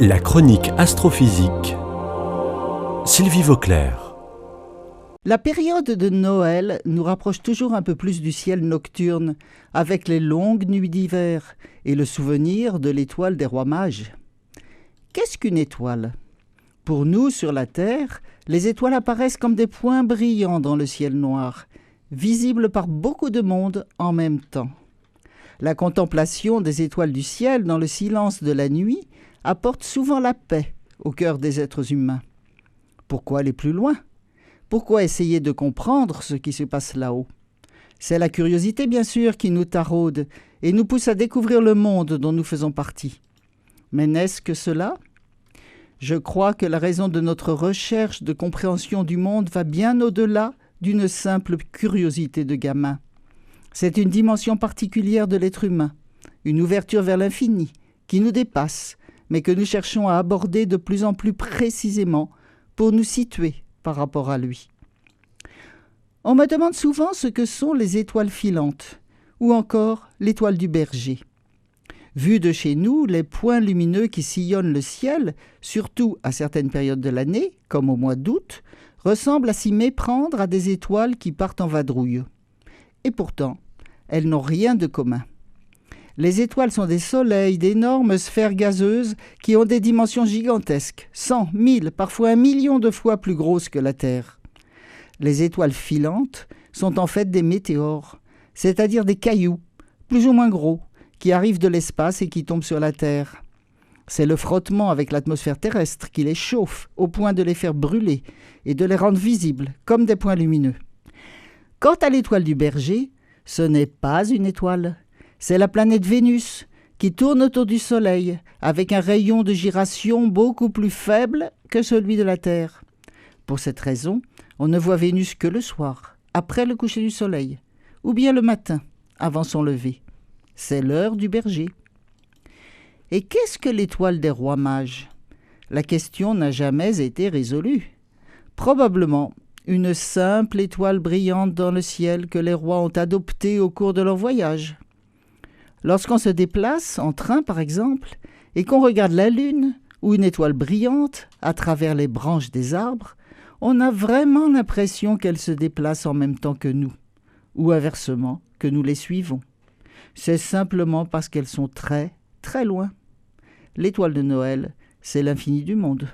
La chronique astrophysique. Sylvie Vauclair. La période de Noël nous rapproche toujours un peu plus du ciel nocturne, avec les longues nuits d'hiver et le souvenir de l'étoile des rois mages. Qu'est-ce qu'une étoile ? Pour nous, sur la Terre, les étoiles apparaissent comme des points brillants dans le ciel noir, visibles par beaucoup de monde en même temps. La contemplation des étoiles du ciel dans le silence de la nuit apporte souvent la paix au cœur des êtres humains. Pourquoi aller plus loin ? Pourquoi essayer de comprendre ce qui se passe là-haut ? C'est la curiosité, bien sûr, qui nous taraude et nous pousse à découvrir le monde dont nous faisons partie. Mais n'est-ce que cela ? Je crois que la raison de notre recherche de compréhension du monde va bien au-delà d'une simple curiosité de gamin. C'est une dimension particulière de l'être humain, une ouverture vers l'infini qui nous dépasse, mais que nous cherchons à aborder de plus en plus précisément pour nous situer par rapport à lui. On me demande souvent ce que sont les étoiles filantes, ou encore l'étoile du berger. Vu de chez nous, les points lumineux qui sillonnent le ciel, surtout à certaines périodes de l'année, comme au mois d'août, ressemblent à s'y méprendre à des étoiles qui partent en vadrouille. Et pourtant, elles n'ont rien de commun. Les étoiles sont des soleils, d'énormes sphères gazeuses qui ont des dimensions gigantesques, 100, 1000, parfois 1 million de fois plus grosses que la Terre. Les étoiles filantes sont en fait des météores, c'est-à-dire des cailloux, plus ou moins gros, qui arrivent de l'espace et qui tombent sur la Terre. C'est le frottement avec l'atmosphère terrestre qui les chauffe au point de les faire brûler et de les rendre visibles comme des points lumineux. Quant à l'étoile du berger, ce n'est pas une étoile. C'est la planète Vénus qui tourne autour du Soleil avec un rayon de giration beaucoup plus faible que celui de la Terre. Pour cette raison, on ne voit Vénus que le soir, après le coucher du Soleil, ou bien le matin, avant son lever. C'est l'heure du berger. Et qu'est-ce que l'étoile des rois mages ? La question n'a jamais été résolue. Probablement une simple étoile brillante dans le ciel que les rois ont adoptée au cours de leur voyage. Lorsqu'on se déplace, en train par exemple, et qu'on regarde la lune ou une étoile brillante à travers les branches des arbres, on a vraiment l'impression qu'elle se déplace en même temps que nous, ou inversement, que nous les suivons. C'est simplement parce qu'elles sont très, très loin. L'étoile de Noël, c'est l'infini du monde.